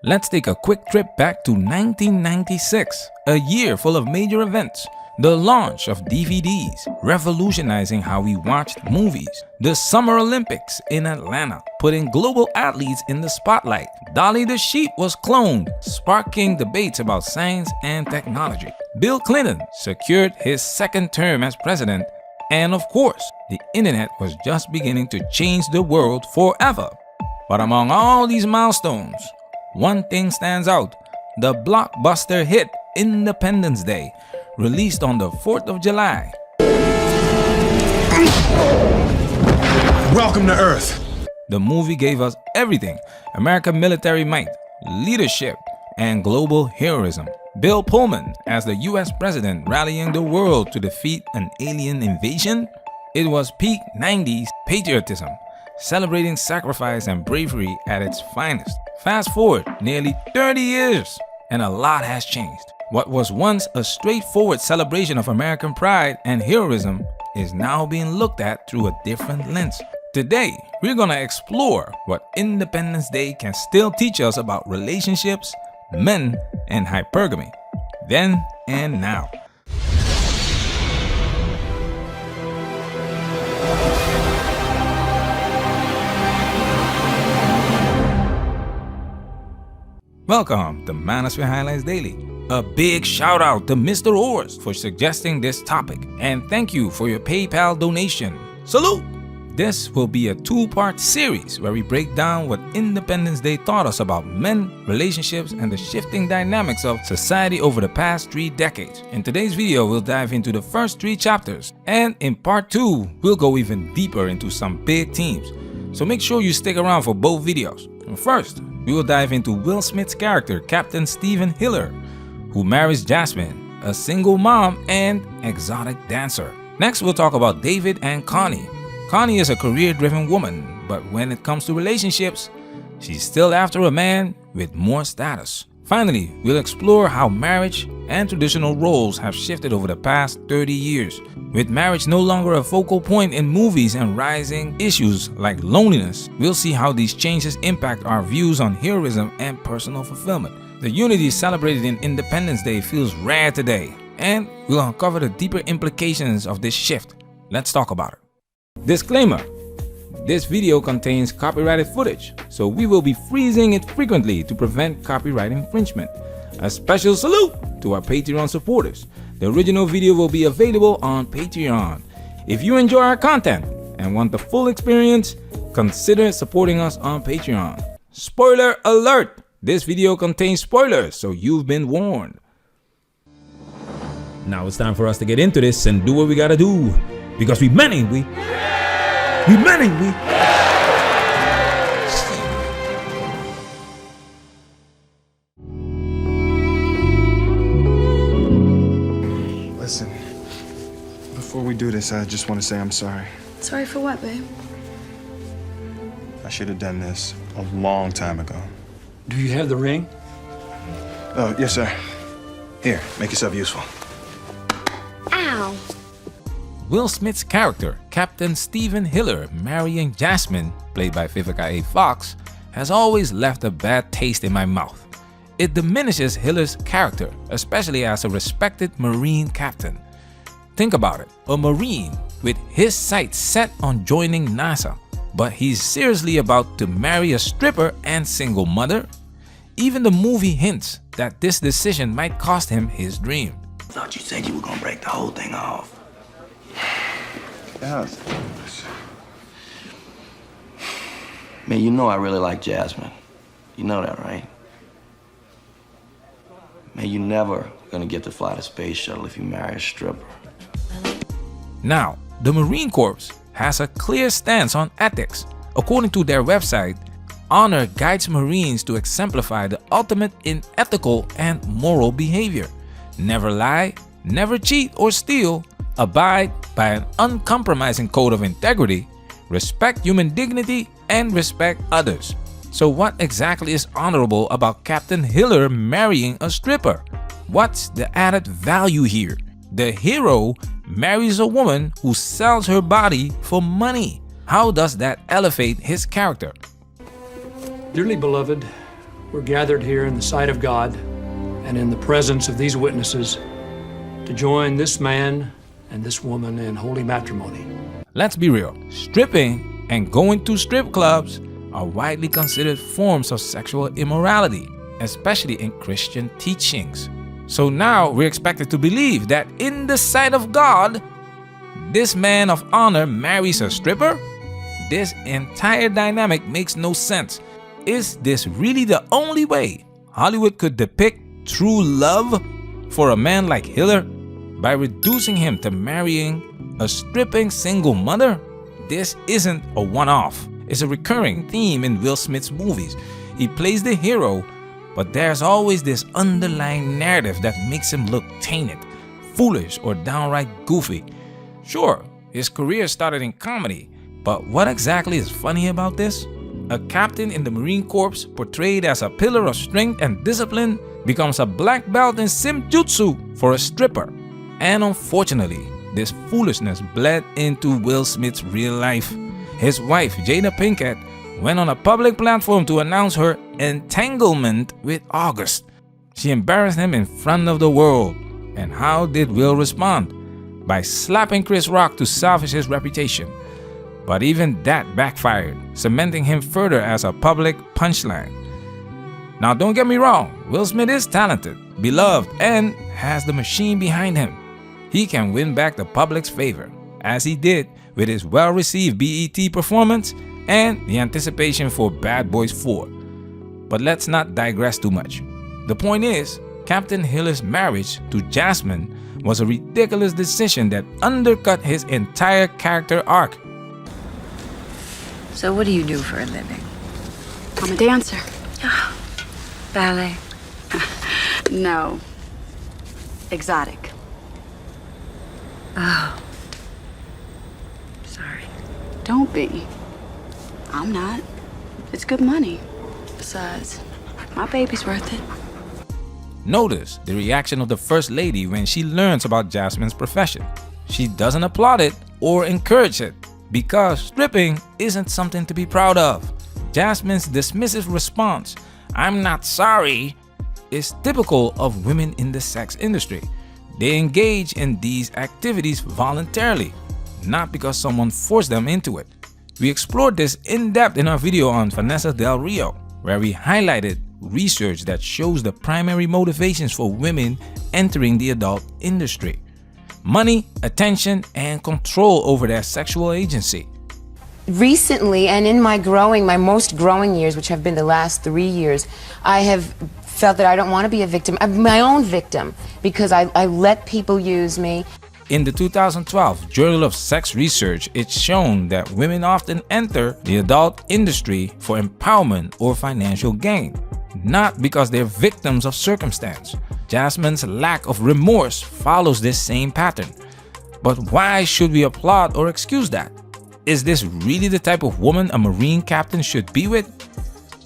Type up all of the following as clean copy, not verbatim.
Let's take a quick trip back to 1996, a year full of major events. The launch of DVDs, revolutionizing how we watched movies. The Summer Olympics in Atlanta, putting global athletes in the spotlight. Dolly the sheep was cloned, sparking debates about science and technology. Bill Clinton secured his second term as president. And of course, the internet was just beginning to change the world forever. But among all these milestones, one thing stands out: the blockbuster hit Independence Day, released on the 4th of July. Welcome to Earth. The movie gave us everything: American military might, leadership, and global heroism. Bill Pullman as the US president rallying the world to defeat an alien invasion. It was peak 90s patriotism, celebrating sacrifice and bravery at its finest. Fast forward nearly 30 years, and a lot has changed. What was once a straightforward celebration of American pride and heroism is now being looked at through a different lens. Today, we're gonna explore what Independence Day can still teach us about relationships, men, and hypergamy, then and now. Welcome to Manosphere Highlights Daily. A big shout out to Mr. Ors for suggesting this topic, and thank you for your PayPal donation. Salute! This will be a two-part series where we break down what Independence Day taught us about men, relationships, and the shifting dynamics of society over the past 3 decades. In today's video, we'll dive into the first 3 chapters, and in part 2, we'll go even deeper into some big themes. So make sure you stick around for both videos. First, we will dive into Will Smith's character, Captain Stephen Hiller, who marries Jasmine, a single mom and exotic dancer. Next, we'll talk about David and Connie. Connie is a career-driven woman, but when it comes to relationships, she's still after a man with more status. Finally, we'll explore how marriage and traditional roles have shifted over the past 30 years. With marriage no longer a focal point in movies and rising issues like loneliness, we'll see how these changes impact our views on heroism and personal fulfillment. The unity celebrated in Independence Day feels rare today, and we'll uncover the deeper implications of this shift. Let's talk about it. Disclaimer: this video contains copyrighted footage, so we will be freezing it frequently to prevent copyright infringement. A special salute to our Patreon supporters. The original video will be available on Patreon. If you enjoy our content and want the full experience, consider supporting us on Patreon. Spoiler alert! This video contains spoilers, so you've been warned. Now it's time for us to get into this and do what we gotta do. Because we men, ain't we? We men, ain't we? Listen, before we do this, I just want to say I'm sorry. Sorry for what, babe? I should have done this a long time ago. Do you have the ring? Oh, yes, sir. Here, make yourself useful. Ow. Will Smith's character, Captain Stephen Hiller, marrying Jasmine, played by Vivica A. Fox, has always left a bad taste in my mouth. It diminishes Hiller's character, especially as a respected Marine captain. Think about it, a Marine with his sights set on joining NASA, but he's seriously about to marry a stripper and single mother? Even the movie hints that this decision might cost him his dream. I thought you said you were gonna break the whole thing off. Yeah. Man, you know I really like Jasmine. You know that, right? Man, you're never gonna get to fly the space shuttle if you marry a stripper. Now, the Marine Corps has a clear stance on ethics. According to their website, honor guides Marines to exemplify the ultimate in ethical and moral behavior. Never lie, never cheat or steal, abide by an uncompromising code of integrity, respect human dignity, and respect others. So what exactly is honorable about Captain Hiller marrying a stripper? What's the added value here? The hero marries a woman who sells her body for money. How does that elevate his character? Dearly beloved, we're gathered here in the sight of God and in the presence of these witnesses to join this man and this woman in holy matrimony. Let's be real. Stripping and going to strip clubs are widely considered forms of sexual immorality, especially in Christian teachings. So now we're expected to believe that in the sight of God, this man of honor marries a stripper? This entire dynamic makes no sense. Is this really the only way Hollywood could depict true love for a man like Hiller? By reducing him to marrying a stripping single mother? This isn't a one-off. It's a recurring theme in Will Smith's movies. He plays the hero, but there's always this underlying narrative that makes him look tainted, foolish, or downright goofy. Sure, his career started in comedy, but what exactly is funny about this? A captain in the Marine Corps portrayed as a pillar of strength and discipline becomes a black belt in Simjutsu for a stripper. And unfortunately, this foolishness bled into Will Smith's real life. His wife, Jada Pinkett, went on a public platform to announce her entanglement with August. She embarrassed him in front of the world. And how did Will respond? By slapping Chris Rock to salvage his reputation. But even that backfired, cementing him further as a public punchline. Now don't get me wrong, Will Smith is talented, beloved, and has the machine behind him. He can win back the public's favor, as he did with his well-received BET performance and the anticipation for Bad Boys 4. But let's not digress too much. The point is, Captain Hiller's marriage to Jasmine was a ridiculous decision that undercut his entire character arc. So what do you do for a living? I'm a dancer. Ballet. No. Exotic. Oh. Sorry. Don't be. I'm not. It's good money. Besides, my baby's worth it. Notice the reaction of the First Lady when she learns about Jasmine's profession. She doesn't applaud it or encourage it because stripping isn't something to be proud of. Jasmine's dismissive response, "I'm not sorry," is typical of women in the sex industry. They engage in these activities voluntarily, not because someone forced them into it. We explored this in depth in our video on Vanessa Del Rio, where we highlighted research that shows the primary motivations for women entering the adult industry: money, attention, and control over their sexual agency. Recently, and in my most growing years, which have been the last 3 years, I have felt that I don't want to be a victim. I'm my own victim because I let people use me. In the 2012 Journal of Sex Research, it's shown that women often enter the adult industry for empowerment or financial gain, not because they're victims of circumstance. Jasmine's lack of remorse follows this same pattern. But why should we applaud or excuse that? Is this really the type of woman a Marine captain should be with?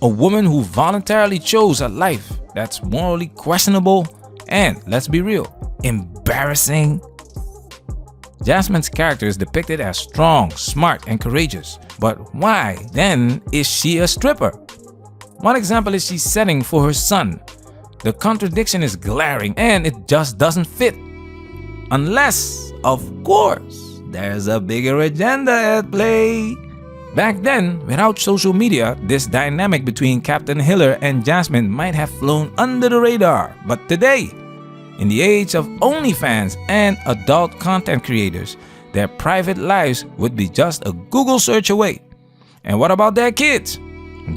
A woman who voluntarily chose a life that's morally questionable and, let's be real, embarrassing? Jasmine's character is depicted as strong, smart, and courageous. But why, then, is she a stripper? One example is she's setting for her son. The contradiction is glaring and it just doesn't fit. Unless, of course, there's a bigger agenda at play. Back then, without social media, this dynamic between Captain Hiller and Jasmine might have flown under the radar. But today, in the age of OnlyFans and adult content creators, their private lives would be just a Google search away. And what about their kids?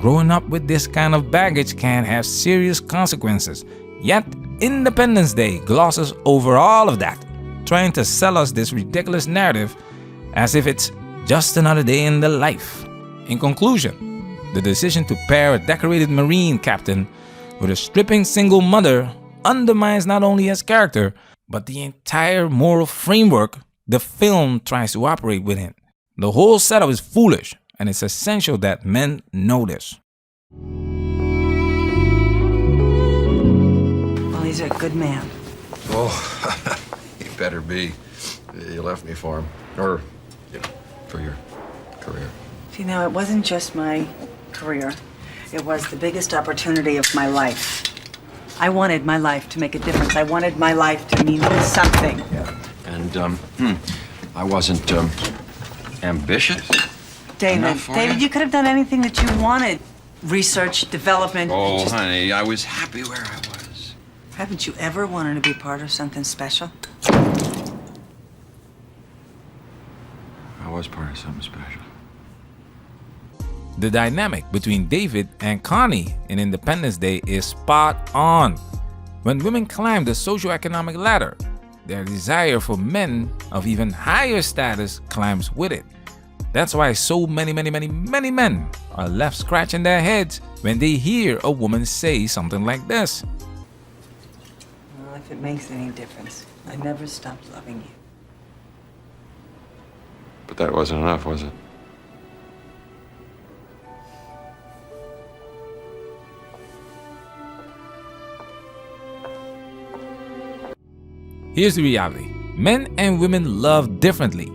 Growing up with this kind of baggage can have serious consequences. Yet, Independence Day glosses over all of that, trying to sell us this ridiculous narrative as if it's just another day in the life. In conclusion, the decision to pair a decorated Marine captain with a stripping single mother undermines not only his character, but the entire moral framework the film tries to operate within. The whole setup is foolish, and it's essential that men know this. Well, he's a good man. Oh, he better be. You left me for him. Or, for your career. You know, it wasn't just my career. It was the biggest opportunity of my life. I wanted my life to make a difference. I wanted my life to mean something. And, I wasn't, ambitious? David, for David, you? you could have done anything that you wanted. Research, development. Oh, just- honey, I was happy where I was. Haven't you ever wanted to be part of something special? I was part of something special. The dynamic between David and Connie in Independence Day is spot on. When women climb the socioeconomic ladder, their desire for men of even higher status climbs with it. That's why so many men are left scratching their heads when they hear a woman say something like this. Well, if it makes any difference, I never stopped loving you. But that wasn't enough, was it? Here's the reality. Men and women love differently.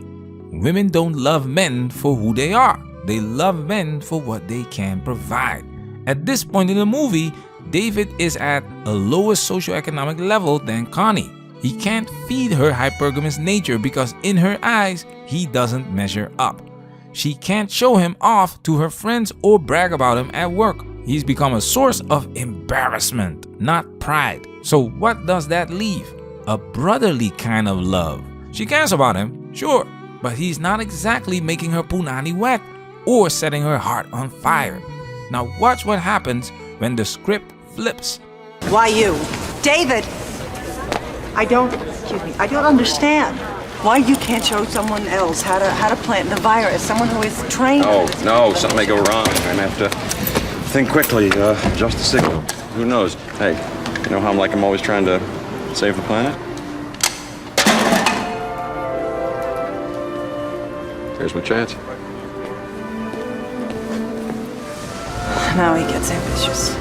Women don't love men for who they are. They love men for what they can provide. At this point in the movie, David is at a lower socioeconomic level than Connie. He can't feed her hypergamous nature because in her eyes, he doesn't measure up. She can't show him off to her friends or brag about him at work. He's become a source of embarrassment, not pride. So what does that leave? A brotherly kind of love. She cares about him, sure, but he's not exactly making her punani wet or setting her heart on fire. Now watch what happens when the script flips. Why you? David! I don't understand. Why you can't show someone else how to plant the virus, someone who is trained. Oh, no, something may go wrong. I'm gonna have to think quickly, adjust the signal. Who knows? Hey, you know how I'm always trying to save the planet? Here's my chance. Now he gets ambitious.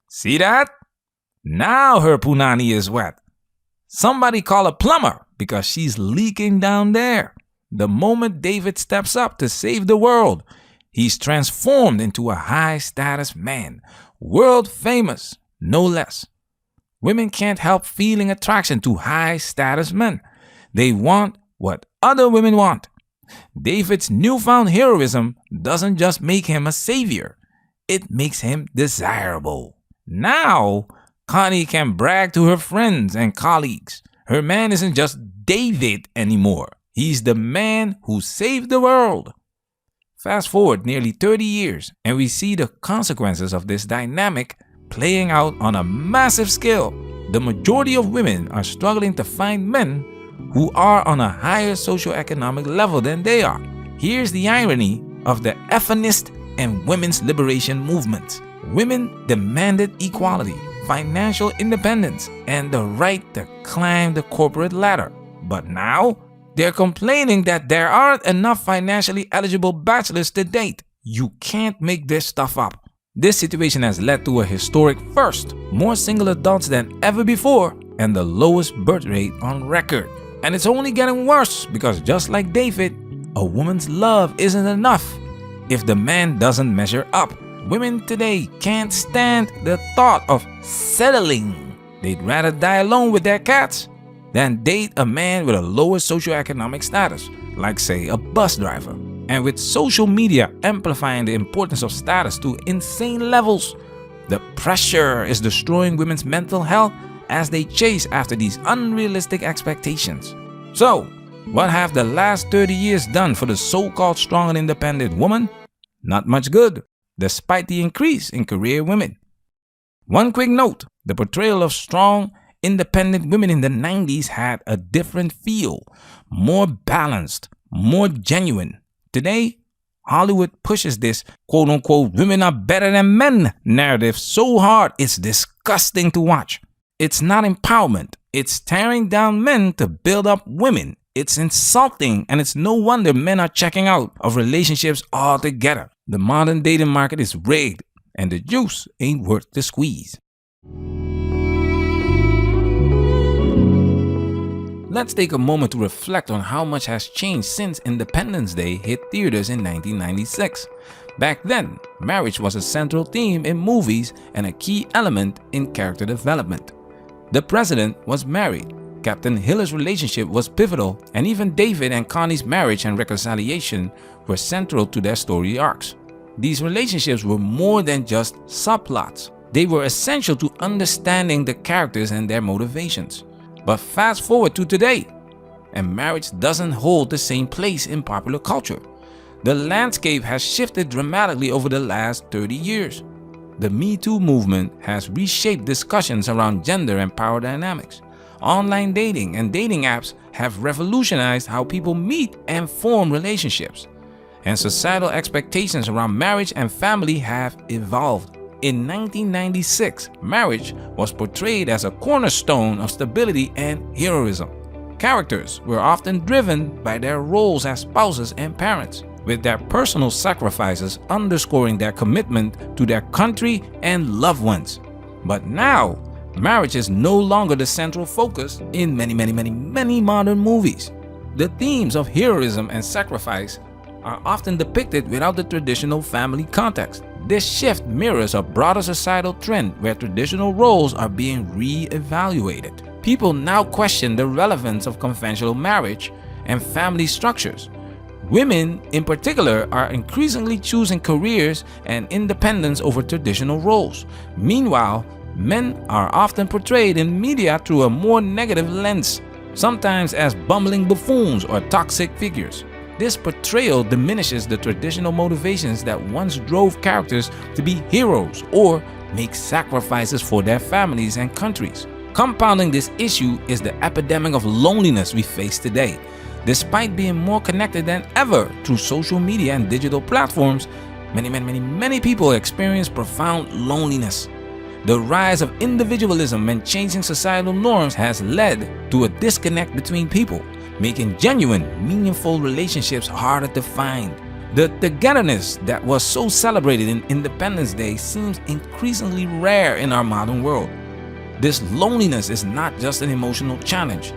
See that? Now her punani is wet. Somebody call a plumber because she's leaking down there. The moment David steps up to save the world, he's transformed into a high status man, world famous, no less. Women can't help feeling attraction to high status men. They want what other women want. David's newfound heroism doesn't just make him a savior, it makes him desirable. Now, Connie can brag to her friends and colleagues. Her man isn't just David anymore. He's the man who saved the world. Fast forward nearly 30 years, and we see the consequences of this dynamic playing out on a massive scale. The majority of women are struggling to find men who are on a higher socioeconomic level than they are. Here's the irony of the feminist and women's liberation movements. Women demanded equality, financial independence, and the right to climb the corporate ladder. But now, they're complaining that there aren't enough financially eligible bachelors to date. You can't make this stuff up. This situation has led to a historic first, more single adults than ever before, and the lowest birth rate on record. And it's only getting worse because just like David, a woman's love isn't enough if the man doesn't measure up. Women today can't stand the thought of settling. They'd rather die alone with their cats than date a man with a lower socioeconomic status, like say a bus driver. And with social media amplifying the importance of status to insane levels, the pressure is destroying women's mental health as they chase after these unrealistic expectations. So, what have the last 30 years done for the so-called strong and independent woman? Not much good, despite the increase in career women. One quick note, the portrayal of strong, independent women in the 90s had a different feel, more balanced, more genuine. Today, Hollywood pushes this quote-unquote women are better than men narrative so hard it's disgusting to watch. It's not empowerment, it's tearing down men to build up women. It's insulting, and it's no wonder men are checking out of relationships altogether. The modern dating market is rigged, and the juice ain't worth the squeeze. Let's take a moment to reflect on how much has changed since Independence Day hit theaters in 1996. Back then, marriage was a central theme in movies and a key element in character development. The president was married, Captain Hiller's relationship was pivotal, and even David and Connie's marriage and reconciliation were central to their story arcs. These relationships were more than just subplots. They were essential to understanding the characters and their motivations. But fast forward to today, and marriage doesn't hold the same place in popular culture. The landscape has shifted dramatically over the last 30 years. The Me Too movement has reshaped discussions around gender and power dynamics. Online dating and dating apps have revolutionized how people meet and form relationships. And societal expectations around marriage and family have evolved. In 1996, marriage was portrayed as a cornerstone of stability and heroism. Characters were often driven by their roles as spouses and parents, with their personal sacrifices underscoring their commitment to their country and loved ones. But now, marriage is no longer the central focus in many modern movies. The themes of heroism and sacrifice are often depicted without the traditional family context. This shift mirrors a broader societal trend where traditional roles are being re-evaluated. People now question the relevance of conventional marriage and family structures. Women, in particular, are increasingly choosing careers and independence over traditional roles. Meanwhile, men are often portrayed in media through a more negative lens, sometimes as bumbling buffoons or toxic figures. This portrayal diminishes the traditional motivations that once drove characters to be heroes or make sacrifices for their families and countries. Compounding this issue is the epidemic of loneliness we face today. Despite being more connected than ever through social media and digital platforms, many people experience profound loneliness. The rise of individualism and changing societal norms has led to a disconnect between people, making genuine, meaningful relationships harder to find. The togetherness that was so celebrated in Independence Day seems increasingly rare in our modern world. This loneliness is not just an emotional challenge.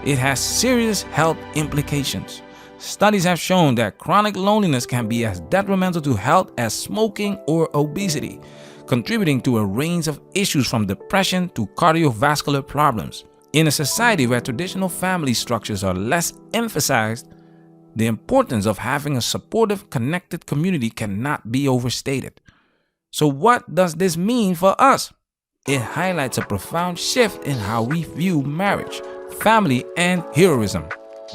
It has serious health implications. Studies have shown that chronic loneliness can be as detrimental to health as smoking or obesity, contributing to a range of issues from depression to cardiovascular problems. In a society where traditional family structures are less emphasized, the importance of having a supportive, connected community cannot be overstated. So what does this mean for us? It highlights a profound shift in how we view marriage, family, and heroism.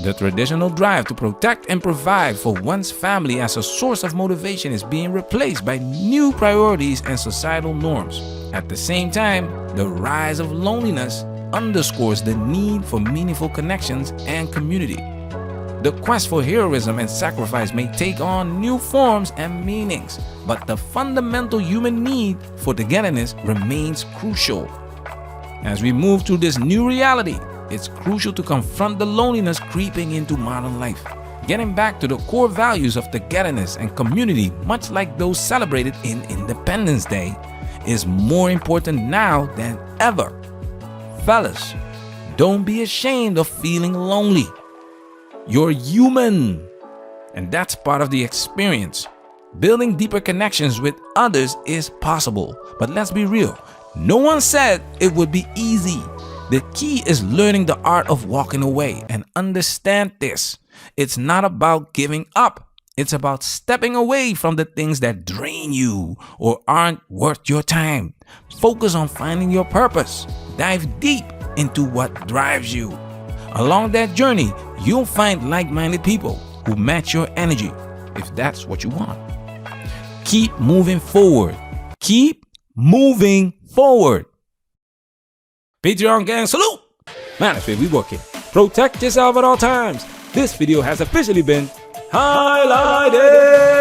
The traditional drive to protect and provide for one's family as a source of motivation is being replaced by new priorities and societal norms. At the same time, the rise of loneliness underscores the need for meaningful connections and community. The quest for heroism and sacrifice may take on new forms and meanings, but the fundamental human need for togetherness remains crucial. As we move through this new reality, it's crucial to confront the loneliness creeping into modern life. Getting back to the core values of togetherness and community, much like those celebrated in Independence Day, is more important now than ever. Fellas, don't be ashamed of feeling lonely. You're human, and that's part of the experience. Building deeper connections with others is possible, but let's be real, no one said it would be easy. The key is learning the art of walking away, and understand this. It's not about giving up. It's about stepping away from the things that drain you or aren't worth your time. Focus on finding your purpose. Dive deep into what drives you. Along that journey, you'll find like-minded people who match your energy, if that's what you want. Keep moving forward. Keep moving forward. Patreon gang, salute! Man, if we working. Protect yourself at all times. This video has officially been highlighted.